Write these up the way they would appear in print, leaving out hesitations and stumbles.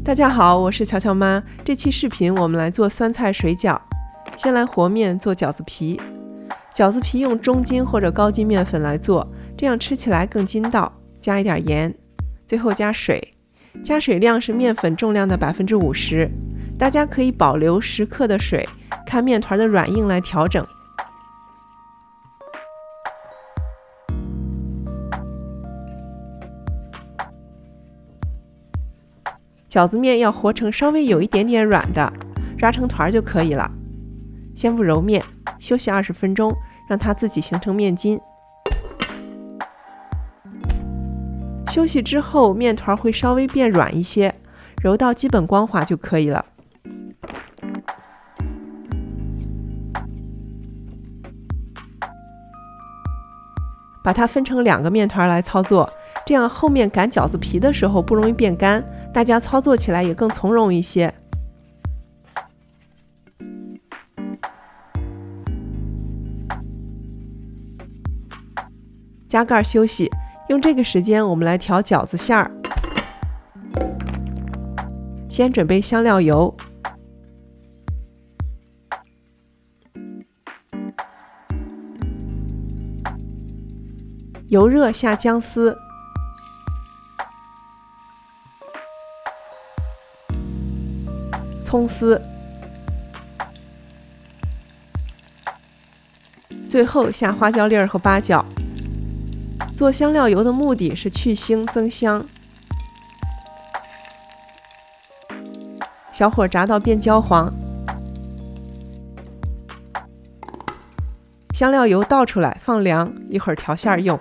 大家好，我是乔乔妈。这期视频我们来做酸菜水饺。先来和面做饺子皮，饺子皮用中筋或者高筋面粉来做，这样吃起来更筋道。加一点盐，最后加水，加水量是面粉重量的50%。大家可以保留10克的水，看面团的软硬来调整。饺子面要和成稍微有一点点软的，抓成团就可以了。先不揉面，休息20分钟，让它自己形成面筋。休息之后，面团会稍微变软一些，揉到基本光滑就可以了。把它分成2个面团来操作，这样后面擀饺子皮的时候不容易变干，大家操作起来也更从容一些。加盖休息，用这个时间我们来调饺子馅儿。先准备香料油，油热下姜丝，葱丝，最后下花椒粒和八角。做香料油的目的是去腥增香。小火炸到变焦黄，香料油倒出来放凉，一会儿调馅用。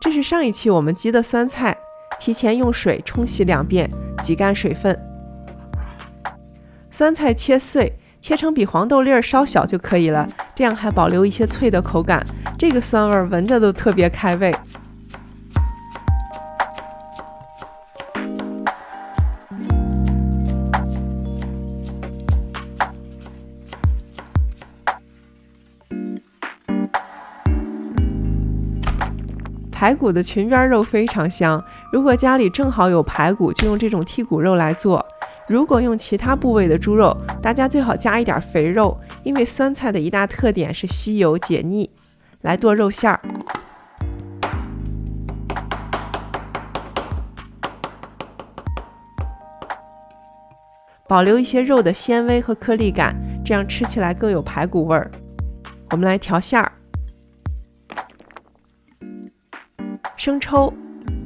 这是上一期我们鸡的酸菜，提前用水冲洗2遍，挤干水分。酸菜切碎，切成比黄豆粒稍小就可以了，这样还保留一些脆的口感，这个酸味闻着都特别开胃。排骨的裙边肉非常香，如果家里正好有排骨，就用这种剔骨肉来做。如果用其他部位的猪肉，大家最好加一点肥肉，因为酸菜的一大特点是吸油解腻。来剁肉馅儿，保留一些肉的纤维和颗粒感，这样吃起来更有排骨味儿。我们来调馅儿，生抽，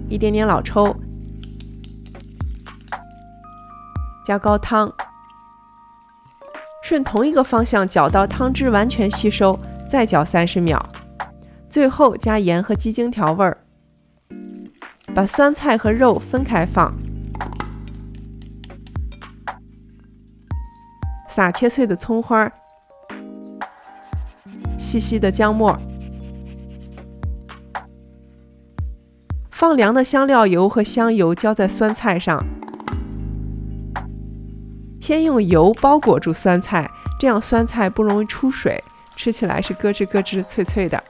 一点点老抽，加高汤，顺同一个方向搅到汤汁完全吸收，再搅30秒。最后加盐和鸡精调味儿。把酸菜和肉分开放，撒切碎的葱花，细细的姜末，放凉的香料油和香油浇在酸菜上。先用油包裹住酸菜，这样酸菜不容易出水，吃起来是咯吱咯吱脆脆的。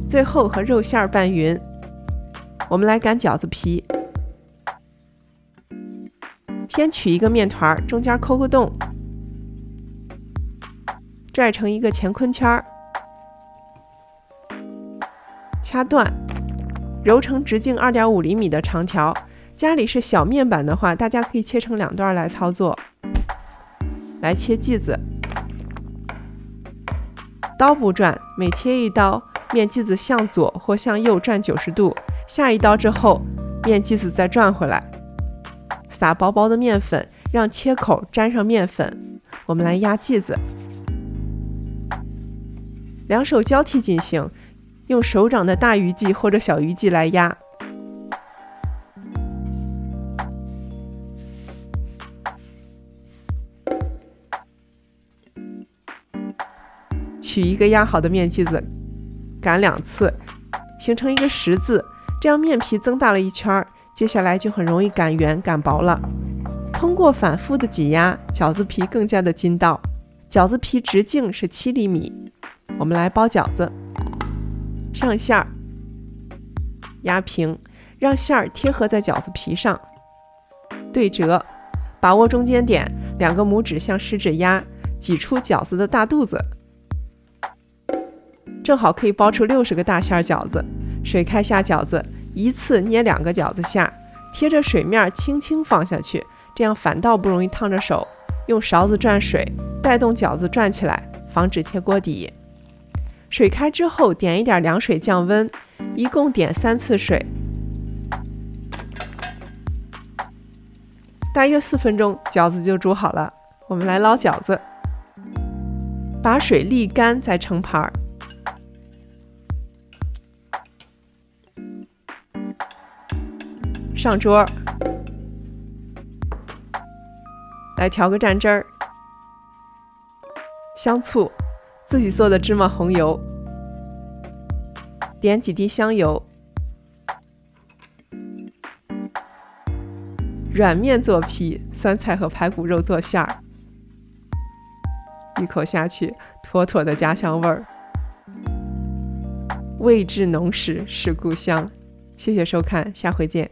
最后和肉馅拌匀。我们来擀饺子皮，先取一个面团，中间抠个洞，拽成一个乾坤圈，掐断，揉成直径2.5厘米的长条。家里是小面板的话，大家可以切成2段来操作。来切剂子，刀不转，每切一刀，面剂子向左或向右转90度，下一刀之后，面剂子再转回来。撒薄薄的面粉，让切口沾上面粉。我们来压剂子，两手交替进行，用手掌的大鱼际或者小鱼际来压。取一个压好的面剂子，擀2次，形成一个十字，这样面皮增大了一圈，接下来就很容易擀圆擀薄了。通过反复的挤压，饺子皮更加的筋道。饺子皮直径是7厘米。我们来包饺子，上馅儿，压平，让馅儿贴合在饺子皮上。对折，把握中间点，2个拇指向食指压，挤出饺子的大肚子，正好可以包出60个大馅饺子。水开下饺子，一次捏2个饺子下，贴着水面轻轻放下去，这样反倒不容易烫着手。用勺子转水，带动饺子转起来，防止贴锅底。水开之后，点一点凉水降温，一共点3次水，大约4分钟，饺子就煮好了。我们来捞饺子，把水沥干再盛盘，上桌，来调个蘸汁儿，香醋，自己做的芝麻红油，点几滴香油，软面做皮，酸菜和排骨肉做馅儿，一口下去，妥妥的家乡味儿，味至浓时是故乡。谢谢收看，下回见。